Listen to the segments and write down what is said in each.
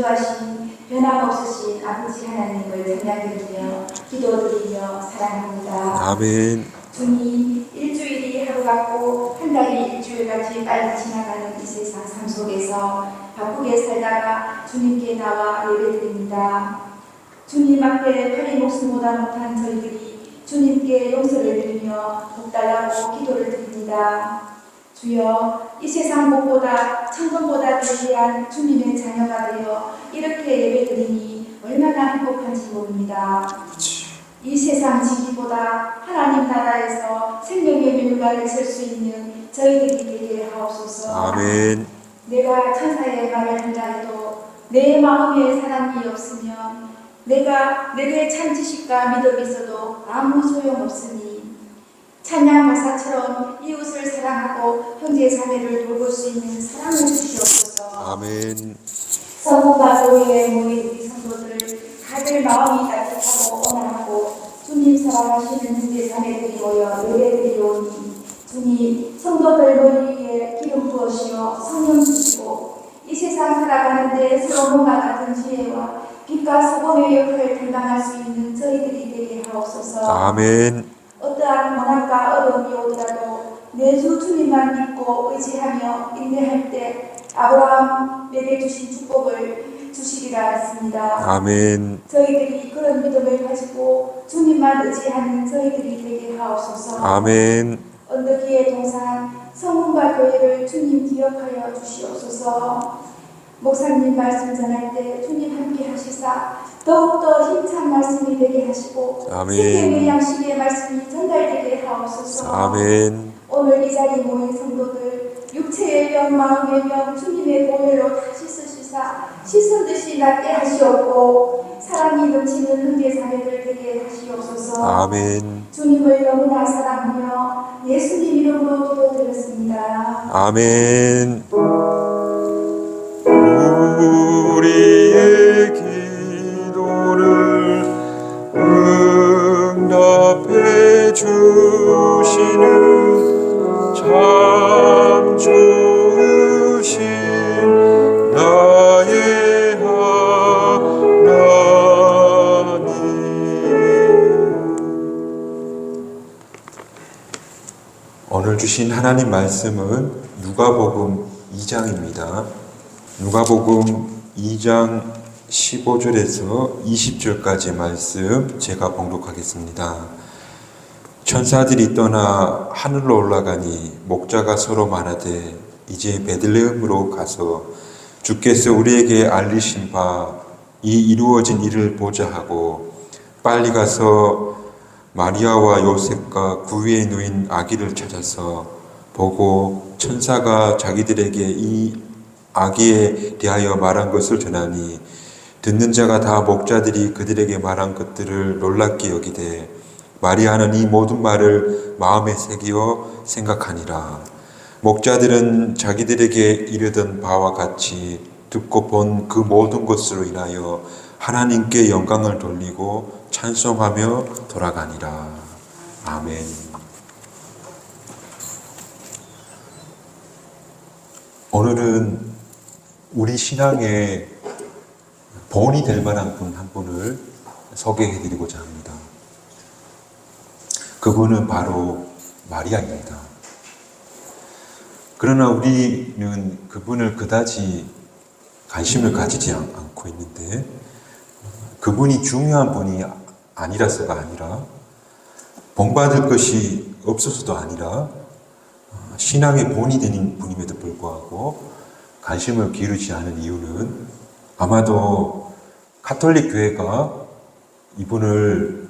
전도하신 변함없으신 아버지 하나님을 찬양드리며 기도드리며 사랑합니다. 아멘. 주님, 일주일이 하루 같고 한 달이 일주일같이 빨리 지나가는 이 세상 삶 속에서 바쁘게 살다가 주님께 나와 예배드립니다. 주님 앞에 팔이 목숨보다 못한 저희들이 주님께 용서를 드리며 복달라고 기도를 드립니다. 주여, 이 세상 무엇보다 천금보다 귀한 주님의 자녀가 되어 이렇게 예배드리니 얼마나 행복한지 모릅니다. 이 세상 지기보다 하나님 나라에서 생명의 밀가를 쓸 수 있는 저희들이 되게 하옵소서. 아멘. 내가 천사의 말을 한다 해도 내 마음에 사랑이 없으면 내게 참 지식과 믿음이 있어도 아무 소용없으니 찬양 가사처럼 이웃을 사랑하고 형제 자매를 돌볼 수 있는 사랑을 주시옵소서. 아멘. 성부가 교회에 모인 우리 성도들 다들 마음이 따뜻하고 온화하고 주님 사랑하시는 형제 자매들이 모여 예배드리오니 주님 성도들 머리 위에 기름 부으시어 성령 주시고 이 세상 살아가는데 서로가 같은 지혜와 빛과 소금의 역할을 감당할 수 있는 저희들이 되게 하옵소서. 아멘. 어떠한 고난과 어려움이 오더라도 내주 주님만 믿고 의지하며 인내할 때 아브라함에게 주신 축복을 주시리라 했습니다. 아멘. 저희들이 그런 믿음을 가지고 주님만 의지하는 저희들이 되게 하옵소서. 아멘. 언덕 위의 동산 성문과 교회를 주님 기억하여 주시옵소서. 목사님 말씀 전할 때 주님 함께 하시사 더욱더 힘찬 말씀이 되게 하시고 아멘. 생명의 양식의 말씀이 전달되게 하옵소서. 아멘. 오늘 이 자리에 모인 성도들 육체의 병 마음의 병 주님의 보혈로 다 씻으시사 씻은 낫게 하시옵고 사랑이 넘치는 형제 자매들 되게 하시옵소서. 아멘. 주님을 너무나 사랑하며 예수님 이름으로 기도드렸습니다. 아멘. 우리의 기도를 응답해 주시는 참 좋으신 나의 하나님. 오늘 주신 하나님 말씀은 누가복음 2장입니다. 누가복음 2장 15절에서 20절까지 말씀 제가 봉독하겠습니다. 천사들이 떠나 하늘로 올라가니 목자가 서로 말하되 이제 베들레헴으로 가서 주께서 우리에게 알리신 바 이 이루어진 일을 보자 하고 빨리 가서 마리아와 요셉과 그 위에 누인 아기를 찾아서 보고 천사가 자기들에게 이 아기에 대하여 말한 것을 전하니 듣는 자가 다 목자들이 그들에게 말한 것들을 놀랍게 여기되 마리아는 이 모든 말을 마음에 새기어 생각하니라. 목자들은 자기들에게 이르던 바와 같이 듣고 본 그 모든 것으로 인하여 하나님께 영광을 돌리고 찬송하며 돌아가니라. 아멘. 오늘은 우리 신앙의 본이 될 만한 분 한 분을 소개해드리고자 합니다. 그분은 바로 마리아입니다. 그러나 우리는 그분을 그다지 관심을 가지지 않고 있는데 그분이 중요한 분이 아니라서가 아니라 본받을 것이 없어서도 아니라 신앙의 본이 되는 분임에도 불구하고 관심을 기울이지 않은 이유는 아마도 가톨릭 교회가 이분을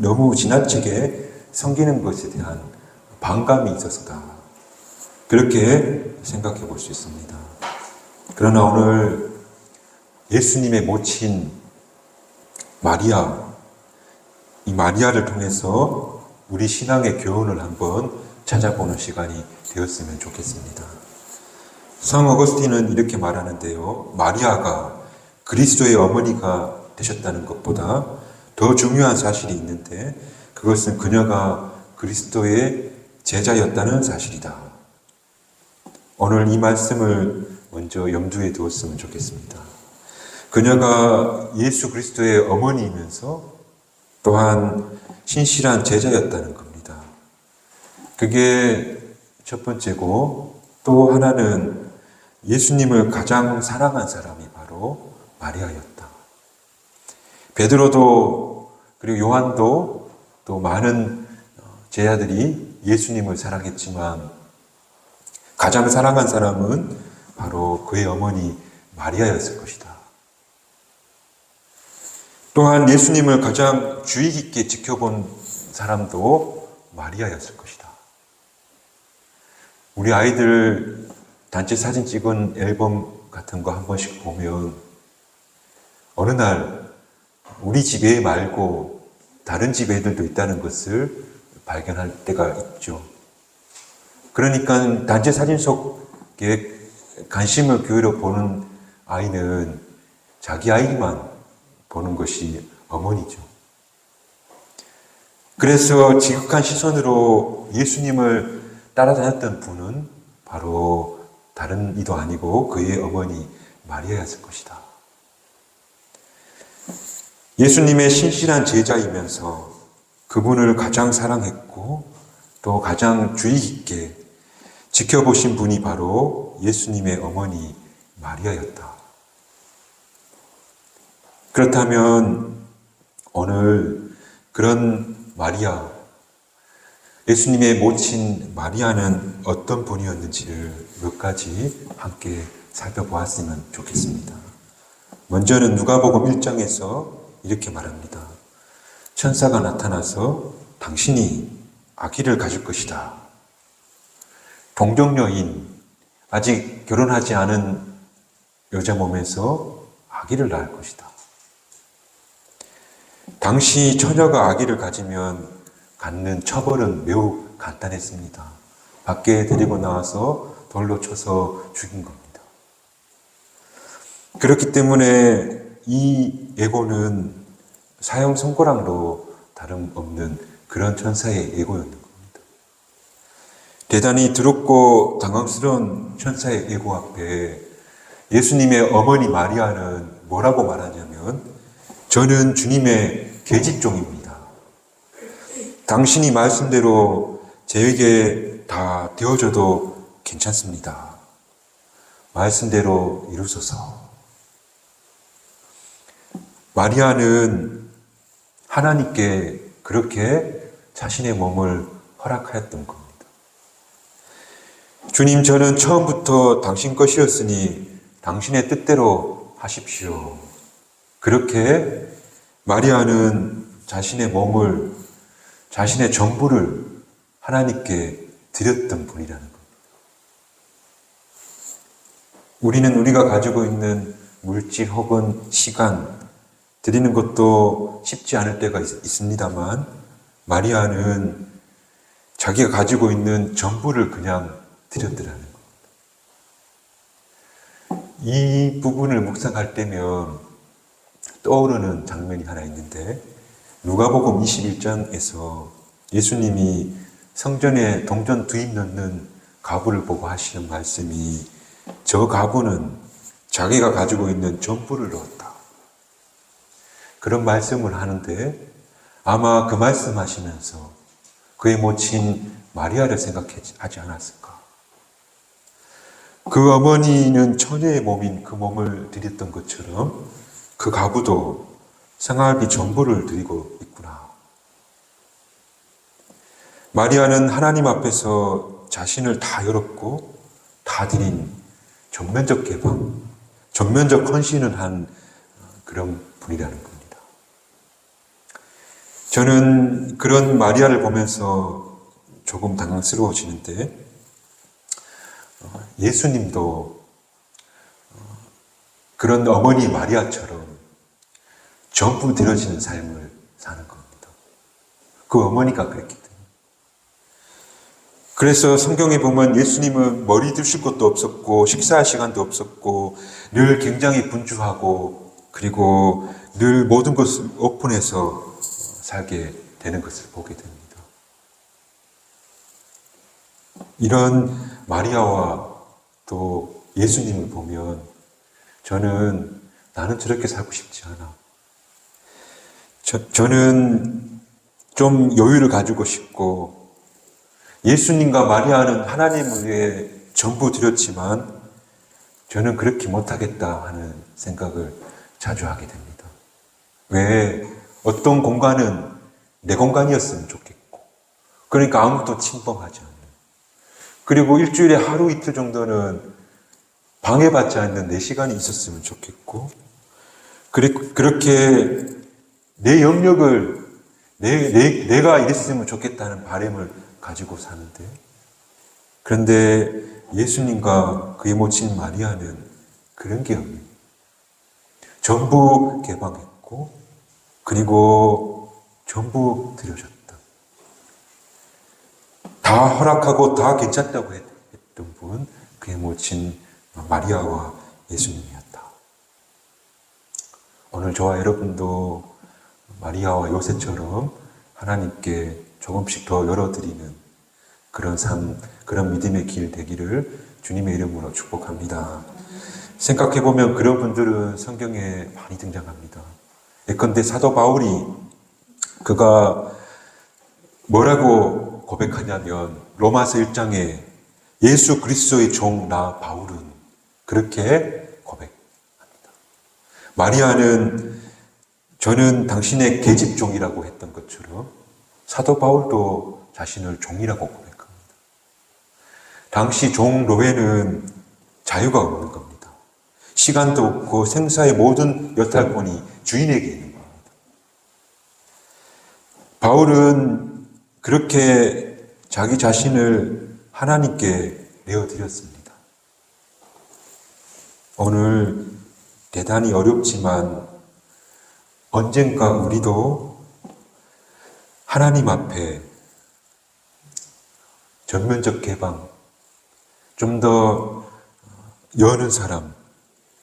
너무 지나치게 섬기는 것에 대한 반감이 있어서다. 그렇게 생각해 볼 수 있습니다. 그러나 오늘 예수님의 모친 마리아, 이 마리아를 통해서 우리 신앙의 교훈을 한번 찾아보는 시간이 되었으면 좋겠습니다. 성 어거스틴은 이렇게 말하는데요. 마리아가 그리스도의 어머니가 되셨다는 것보다 더 중요한 사실이 있는데 그것은 그녀가 그리스도의 제자였다는 사실이다. 오늘 이 말씀을 먼저 염두에 두었으면 좋겠습니다. 그녀가 예수 그리스도의 어머니이면서 또한 신실한 제자였다는 겁니다. 그게 첫 번째고, 또 하나는 예수님을 가장 사랑한 사람이 바로 마리아였다. 베드로도 그리고 요한도 또 많은 제자들이 예수님을 사랑했지만 가장 사랑한 사람은 바로 그의 어머니 마리아였을 것이다. 또한 예수님을 가장 주의 깊게 지켜본 사람도 마리아였을 것이다. 우리 아이들 단체 사진 찍은 앨범 같은 거 한 번씩 보면 어느 날 우리 집 애 말고 다른 집 애들도 있다는 것을 발견할 때가 있죠. 그러니까 단체 사진 속에 관심을 기울여 보는 아이는 자기 아이만 보는 것이 어머니죠. 그래서 지극한 시선으로 예수님을 따라다녔던 분은 바로 다른 이도 아니고 그의 어머니 마리아였을 것이다. 예수님의 신실한 제자이면서 그분을 가장 사랑했고 또 가장 주의 깊게 지켜보신 분이 바로 예수님의 어머니 마리아였다. 그렇다면 오늘 그런 마리아, 예수님의 모친 마리아는 어떤 분이었는지를 몇 가지 함께 살펴보았으면 좋겠습니다. 먼저는 누가복음 1장에서 이렇게 말합니다. 천사가 나타나서 당신이 아기를 가질 것이다. 동정녀인, 아직 결혼하지 않은 여자 몸에서 아기를 낳을 것이다. 당시 처녀가 아기를 가지면 갖는 처벌은 매우 간단했습니다. 밖에 데리고 나와서 돌로 쳐서 죽인 겁니다. 그렇기 때문에 이 예고는 사형 선고랑도 다름없는 그런 천사의 예고였는 겁니다. 대단히 두렵고 당황스러운 천사의 예고 앞에 예수님의 어머니 마리아는 뭐라고 말하냐면 저는 주님의 계집종입니다. 당신이 말씀대로 저에게 다 되어줘도 괜찮습니다. 말씀대로 이루소서. 마리아는 하나님께 그렇게 자신의 몸을 허락하였던 겁니다. 주님, 저는 처음부터 당신 것이었으니 당신의 뜻대로 하십시오. 그렇게 마리아는 자신의 몸을, 자신의 전부를 하나님께 드렸던 분이라는 겁니다. 우리는 우리가 가지고 있는 물질 혹은 시간 드리는 것도 쉽지 않을 때가 있습니다만 마리아는 자기가 가지고 있는 전부를 그냥 드렸더라는 겁니다. 이 부분을 묵상할 때면 떠오르는 장면이 하나 있는데 누가복음 21장에서 예수님이 성전에 동전 두입 넣는 가부를 보고 하시는 말씀이 저 가부는 자기가 가지고 있는 전부를 넣었다. 그런 말씀을 하는데 아마 그 말씀하시면서 그의 모친 마리아를 생각하지 않았을까. 그 어머니는 처녀의 몸인 그 몸을 드렸던 것처럼 그 가부도 생활비 전부를 드리고 있구나. 마리아는 하나님 앞에서 자신을 다 열었고 다 드린 전면적 개방, 전면적 헌신을 한 그런 분이라는 겁니다. 저는 그런 마리아를 보면서 조금 당황스러워지는데 예수님도 그런 어머니 마리아처럼 전부 드려지는 삶을 사는 겁니다. 그 어머니가 그랬기 때문에. 그래서 성경에 보면 예수님은 머리 드실 것도 없었고 식사할 시간도 없었고 늘 굉장히 분주하고 그리고 늘 모든 것을 오픈해서 살게 되는 것을 보게 됩니다. 이런 마리아와 또 예수님을 보면 나는 저렇게 살고 싶지 않아. 저는 좀 여유를 가지고 싶고, 예수님과 마리아는 하나님을 위해 전부 드렸지만 저는 그렇게 못하겠다 하는 생각을 자주 하게 됩니다. 왜? 어떤 공간은 내 공간이었으면 좋겠고, 그러니까 아무도 침범하지 않는, 그리고 일주일에 하루 이틀 정도는 방해받지 않는 내 시간이 있었으면 좋겠고, 그렇게 내 영역을 내가 이랬으면 좋겠다는 바람을 가지고 사는데, 그런데 예수님과 그의 모친 마리아는 그런 게 없는, 전부 개방했고 그리고 전부 드려줬다. 다 허락하고 다 괜찮다고 했던 분, 그의 모친 마리아와 예수님이었다. 오늘 저와 여러분도 마리아와 요셉처럼 하나님께 조금씩 더 열어드리는 그런 삶, 그런 믿음의 길 되기를 주님의 이름으로 축복합니다. 생각해보면 그런 분들은 성경에 많이 등장합니다. 예컨대 사도 바울이 그가 뭐라고 고백하냐면 로마서 1장에 예수 그리스도의 종 나 바울은 그렇게 고백합니다. 마리아는 저는 당신의 계집종이라고 했던 것처럼 사도 바울도 자신을 종이라고 고백합니다. 당시 종 노예는 자유가 없는 겁니다. 시간도 없고 생사의 모든 여탈권이 주인에게 있는 겁니다. 바울은 그렇게 자기 자신을 하나님께 내어드렸습니다. 오늘 대단히 어렵지만 언젠가 우리도 하나님 앞에 전면적 개방, 좀 더 여는 사람,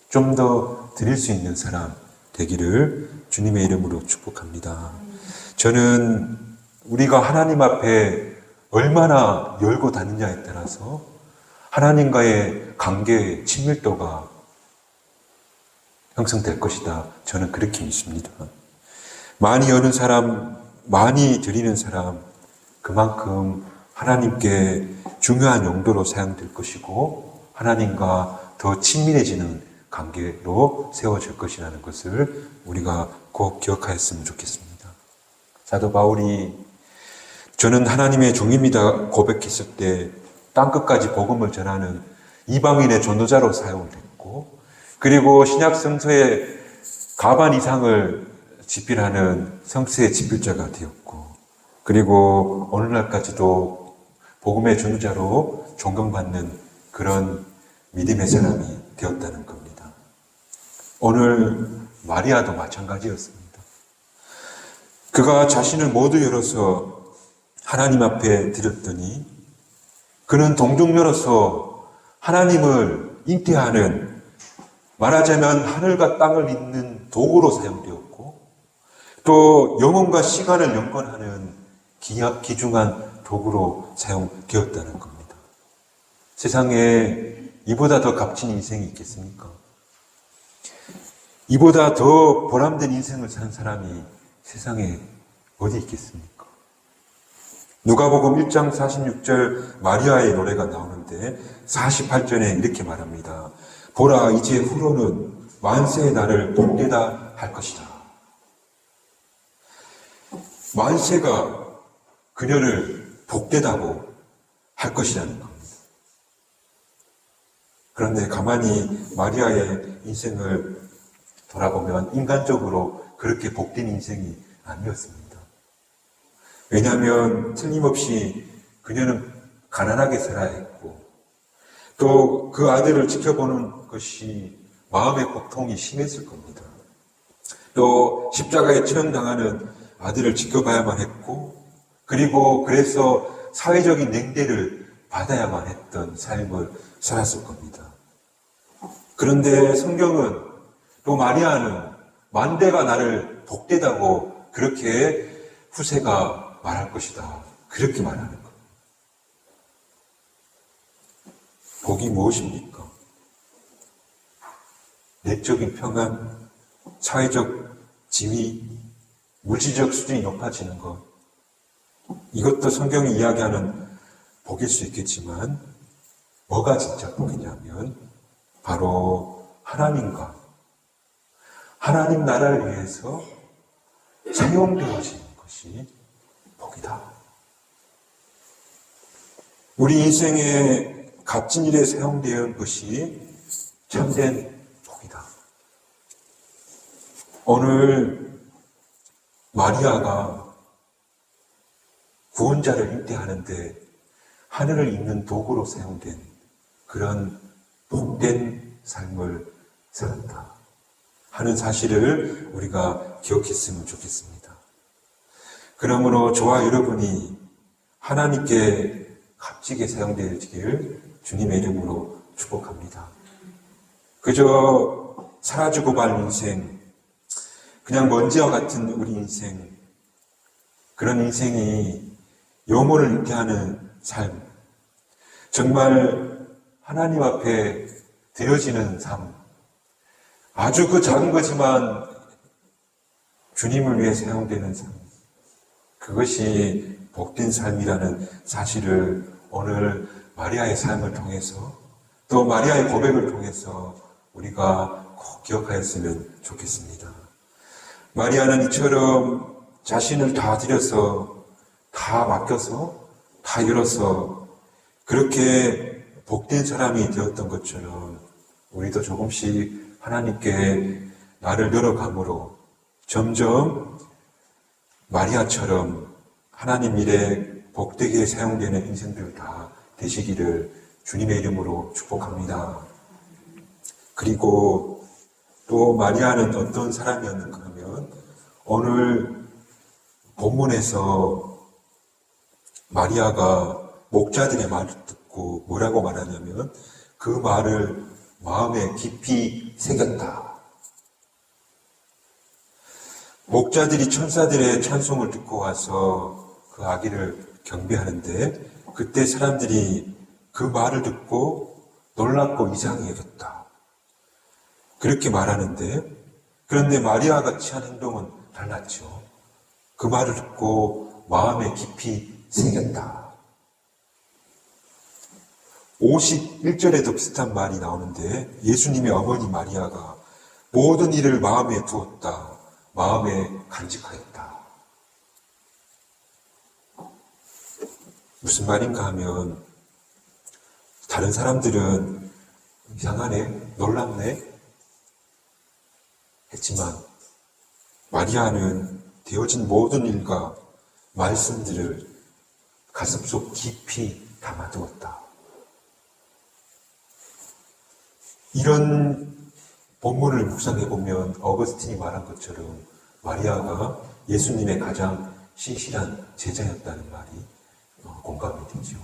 좀 더 드릴 수 있는 사람 되기를 주님의 이름으로 축복합니다. 저는 우리가 하나님 앞에 얼마나 열고 닫느냐에 따라서 하나님과의 관계의 친밀도가 형성될 것이다. 저는 그렇게 믿습니다. 많이 여는 사람, 많이 드리는 사람, 그만큼 하나님께 중요한 용도로 사용될 것이고 하나님과 더 친밀해지는 관계로 세워질 것이라는 것을 우리가 꼭 기억하였으면 좋겠습니다. 사도 바울이 저는 하나님의 종입니다 고백했을 때 땅끝까지 복음을 전하는 이방인의 전도자로 사용을 했고, 그리고 신약 성서의 가반 이상을 집필하는 성서의 집필자가 되었고, 그리고 오늘날까지도 복음의 전도자로 존경받는 그런 믿음의 사람이 되었다는 겁니다. 오늘 마리아도 마찬가지였습니다. 그가 자신을 모두 열어서 하나님 앞에 드렸더니 그는 동정녀로서 하나님을 잉태하는, 말하자면 하늘과 땅을 잇는 도구로 사용되었고, 또 영혼과 시간을 연관하는 귀중한 도구로 사용되었다는 겁니다. 세상에 이보다 더 값진 인생이 있겠습니까? 이보다 더 보람된 인생을 산 사람이 세상에 어디 있겠습니까? 누가복음 1장 46절 마리아의 노래가 나오는데 48절에 이렇게 말합니다. 보라, 이제 후로는 만세의 날을 복되다 할 것이다. 만세가 그녀를 복되다고 할 것이라는 겁니다. 그런데 가만히 마리아의 인생을 돌아보면 인간적으로 그렇게 복된 인생이 아니었습니다. 왜냐하면 틀림없이 그녀는 가난하게 살아야 했고, 또 그 아들을 지켜보는 것이 마음의 고통이 심했을 겁니다. 또 십자가에 처형당하는 아들을 지켜봐야만 했고, 그리고 그래서 사회적인 냉대를 받아야만 했던 삶을 살았을 겁니다. 그런데 성경은, 또 마리아는 만대가 나를 복되다고 그렇게 후세가 말할 것이다, 그렇게 말하는 거예요. 복이 무엇입니까? 내적인 평안, 사회적 지위, 물질적 수준이 높아지는 것. 이것도 성경이 이야기하는 복일 수 있겠지만 뭐가 진짜 복이냐면 바로 하나님과 하나님 나라를 위해서 사용되어지는 것이 복이다. 우리 인생의 값진 일에 사용되는 것이 참된 복이다. 오늘 마리아가 구원자를 잉태하는데 하늘을 잇는 도구로 사용된 그런 복된 삶을 살았다 하는 사실을 우리가 기억했으면 좋겠습니다. 그러므로 저와 여러분이 하나님께 값지게 사용되길 주님의 이름으로 축복합니다. 그저 사라지고 말 인생, 그냥 먼지와 같은 우리 인생, 그런 인생이 영혼을 잉태하는 삶, 정말 하나님 앞에 드려지는 삶, 아주 그 작은 거지만 주님을 위해 사용되는 삶, 그것이 복된 삶이라는 사실을 오늘 마리아의 삶을 통해서 또 마리아의 고백을 통해서 우리가 꼭 기억하였으면 좋겠습니다. 마리아는 이처럼 자신을 다 드려서 다 맡겨서 다 열어서 그렇게 복된 사람이 되었던 것처럼 우리도 조금씩 하나님께 나를 열어감으로 점점 마리아처럼 하나님 일에 복되게 사용되는 인생들 다 되시기를 주님의 이름으로 축복합니다. 그리고 또 마리아는 어떤 사람이었는가 하면 오늘 본문에서 마리아가 목자들의 말을 듣고 뭐라고 말하냐면 그 말을 마음에 깊이 새겼다. 목자들이 천사들의 찬송을 듣고 와서 그 아기를 경배하는데 그때 사람들이 그 말을 듣고 놀랍고 이상히 여겼다. 그렇게 말하는데 그런데 마리아가 취한 행동은 달랐죠. 그 말을 듣고 마음에 깊이 새겼다. 51절에도 비슷한 말이 나오는데 예수님의 어머니 마리아가 모든 일을 마음에 두었다. 마음에 간직하였다. 무슨 말인가 하면 다른 사람들은 이상하네, 놀랍네 했지만 마리아는 되어진 모든 일과 말씀들을 가슴속 깊이 담아두었다. 이런 본문을 묵상해보면 어거스틴이 말한 것처럼 마리아가 예수님의 가장 신실한 제자였다는 말이 공감이 되죠.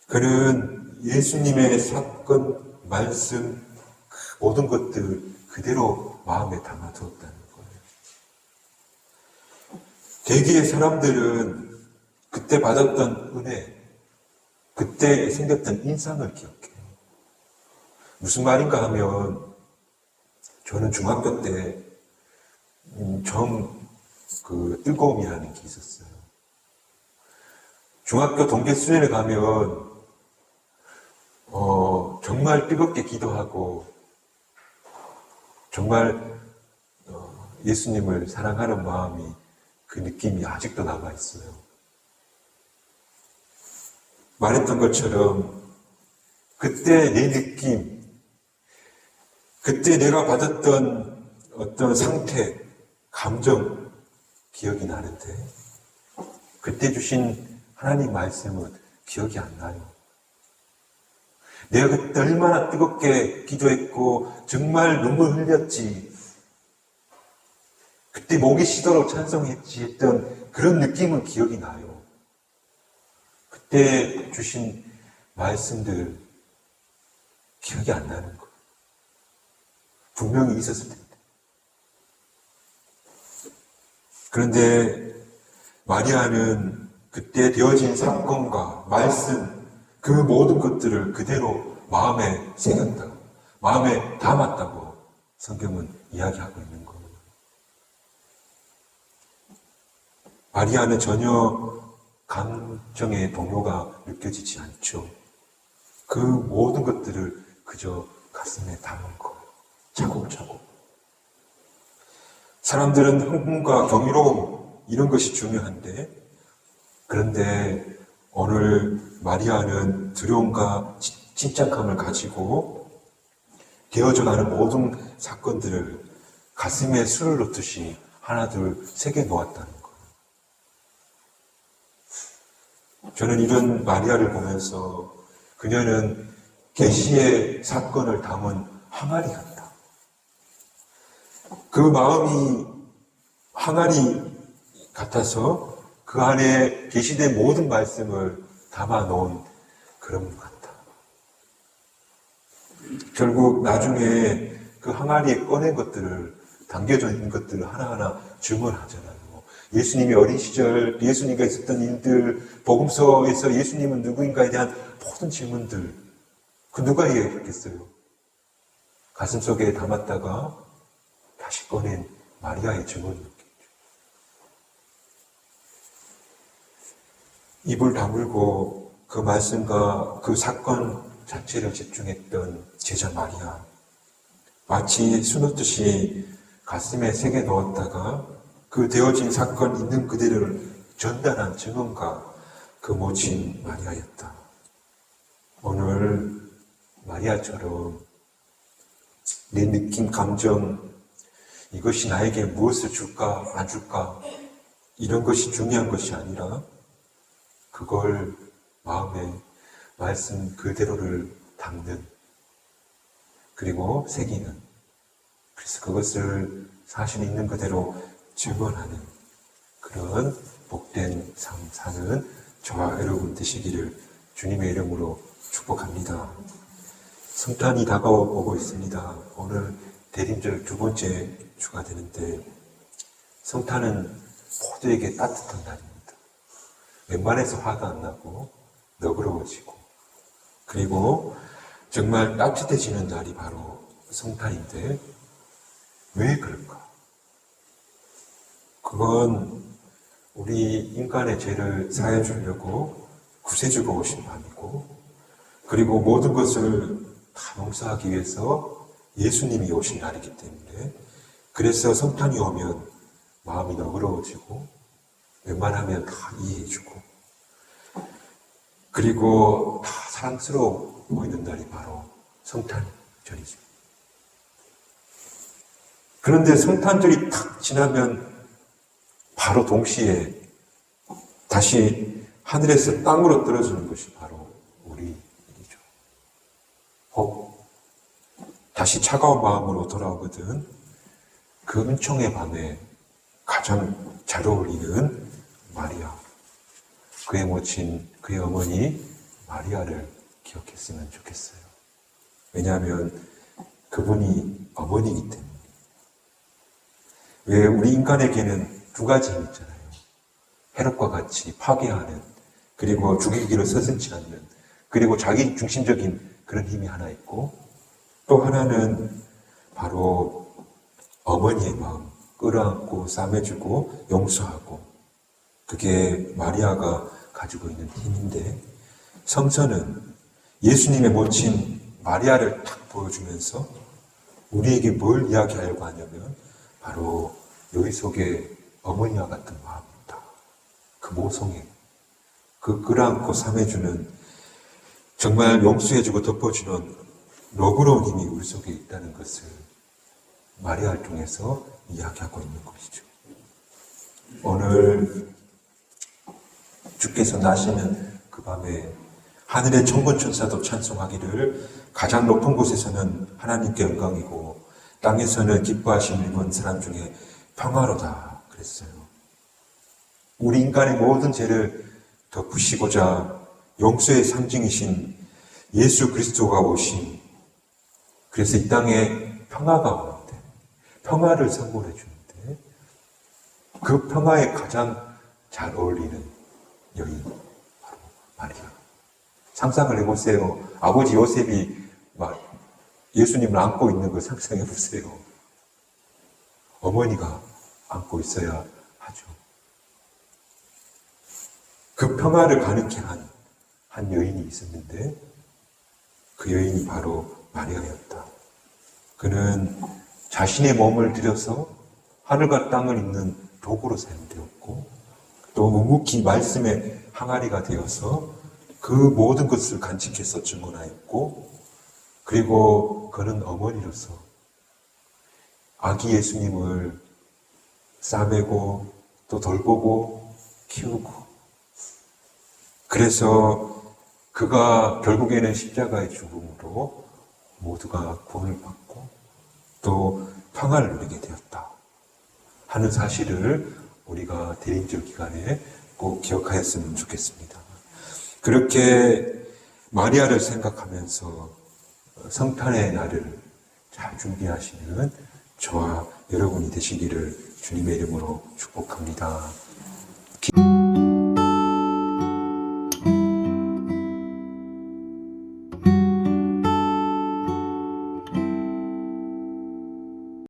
그는 예수님의 사건, 말씀, 모든 것들 그대로 마음에 담아두었다는 거예요. 대개의 사람들은 그때 받았던 은혜, 그때 생겼던 인상을 기억해요. 무슨 말인가 하면 저는 중학교 때 뜨거움이라는 게 있었어요. 중학교 동계 수련회 가면 정말 뜨겁게 기도하고 정말 예수님을 사랑하는 마음이 그 느낌이 아직도 남아있어요. 말했던 것처럼 그때 내 느낌, 그때 내가 받았던 어떤 상태, 감정 기억이 나는데 그때 주신 하나님 말씀은 기억이 안 나요. 내가 그때 얼마나 뜨겁게 기도했고 정말 눈물 흘렸지, 그때 목이 쉬도록 찬송했지 했던 그런 느낌은 기억이 나요. 그때 주신 말씀들 기억이 안 나는 거예요. 분명히 있었을 텐데. 그런데 마리아는 그때 되어진 사건과 말씀, 그 모든 것들을 그대로 마음에 새겼다. 마음에 담았다고 성경은 이야기하고 있는 거예요. 마리아는 전혀 감정의 동요가 느껴지지 않죠. 그 모든 것들을 그저 가슴에 담은 거예요. 차곡차곡. 사람들은 흥분과 경이로움 이런 것이 중요한데, 그런데 오늘 마리아는 두려움과 침착함을 가지고 되어져가는 모든 사건들을 가슴에 술을 넣듯이 하나 둘 새겨 놓았다는 거예요. 저는 이런 마리아를 보면서 그녀는 계시의 사건을 담은 항아리 같다. 그 마음이 항아리 같아서 그 안에 계시된 모든 말씀을 담아 놓은 그런 것 같다. 결국 나중에 그 항아리에 꺼낸 것들을, 담겨져 있는 것들을 하나하나 증언하잖아요. 예수님이 어린 시절, 예수님과 있었던 일들, 복음서에서 예수님은 누구인가에 대한 모든 질문들, 그 누가 이해했겠어요? 가슴속에 담았다가 다시 꺼낸 마리아의 증언이었겠죠. 입을 다물고 그 말씀과 그 사건 자체를 집중했던 제자 마리아. 마치 수놓듯이 가슴에 새겨 넣었다가 그 되어진 사건 있는 그대로를 전달한 증언가, 그 모친 마리아였다. 오늘 마리아처럼 내 느낌, 감정, 이것이 나에게 무엇을 줄까, 안 줄까, 이런 것이 중요한 것이 아니라 그걸 마음에 말씀 그대로를 담는, 그리고 새기는, 그래서 그것을 사실 있는 그대로 증언하는 그런 복된 삶 사는 저와 여러분 되시기를 주님의 이름으로 축복합니다. 성탄이 다가오고 있습니다. 오늘 대림절 두 번째 주가 되는데, 성탄은 모두에게 따뜻한 날입니다. 웬만해서 화가 안 나고 너그러워지고, 그리고 정말 따뜻해지는 날이 바로 성탄인데, 왜 그럴까? 그건 우리 인간의 죄를 사해 주려고 구세주가 오신 밤이고, 그리고 모든 것을 다 용서하기 위해서 예수님이 오신 날이기 때문에, 그래서 성탄이 오면 마음이 너그러워지고 웬만하면 다 이해해주고, 그리고 다 사랑스러워 보이는 날이 바로 성탄절이죠. 그런데 성탄절이 탁 지나면 바로 동시에 다시 하늘에서 땅으로 떨어지는 것이 바로 우리 일이죠. 다시 차가운 마음으로 돌아오거든. 그 은총의 밤에 가장 잘 어울리는 마리아, 그의 모친, 그의 어머니 마리아를 기억했으면 좋겠어요. 왜냐하면 그분이 어머니이기 때문에. 왜 우리 인간에게는 두 가지 힘이 있잖아요. 헤롯과 같이 파괴하는, 그리고 죽이기로 서슴지 않는, 그리고 자기 중심적인 그런 힘이 하나 있고, 또 하나는 바로 어머니의 마음, 끌어안고 싸매주고 용서하고, 그게 마리아가 가지고 있는 힘인데, 성서는 예수님의 모친 마리아를 딱 보여주면서 우리에게 뭘 이야기하려고 하냐면 바로 여기 속에 어머니와 같은 마음이다. 그 모성애, 그 끌어안고 싸매주는, 정말 용서해주고 덮어주는 너그러운 힘이 우리 속에 있다는 것을 마리아를 통해서 이야기하고 있는 것이죠. 오늘 주께서 나시는 그 밤에 하늘의 천군 천사도 찬송하기를, 가장 높은 곳에서는 하나님께 영광이고 땅에서는 기뻐하심을 입은 사람 중에 평화로다 그랬어요. 우리 인간의 모든 죄를 덮으시고자 용서의 상징이신 예수 그리스도가 오신, 그래서 이 땅에 평화가 오는데, 평화를 선물해 주는데, 그 평화에 가장 잘 어울리는 여인, 바로 마리아. 상상을 해보세요. 아버지 요셉이 예수님을 안고 있는 걸 상상해 보세요. 어머니가 안고 있어야 하죠. 그 평화를 가능케 한 여인이 있었는데 그 여인이 바로 마리아였다. 그는 자신의 몸을 들여서 하늘과 땅을 잇는 도구로 사용되었고 또 묵묵히 말씀의 항아리가 되어서 그 모든 것을 간직해서 증언하였고 그리고 그는 어머니로서 아기 예수님을 싸매고 또 돌보고 키우고 그래서 그가 결국에는 십자가의 죽음으로 모두가 구원을 받고 또 평화를 누리게 되었다 하는 사실을 우리가 대인절 기간에 꼭 기억하였으면 좋겠습니다. 그렇게 마리아를 생각하면서 성탄의 날을 잘 준비하시는 저와 여러분이 되시기를 주님의 이름으로 축복합니다.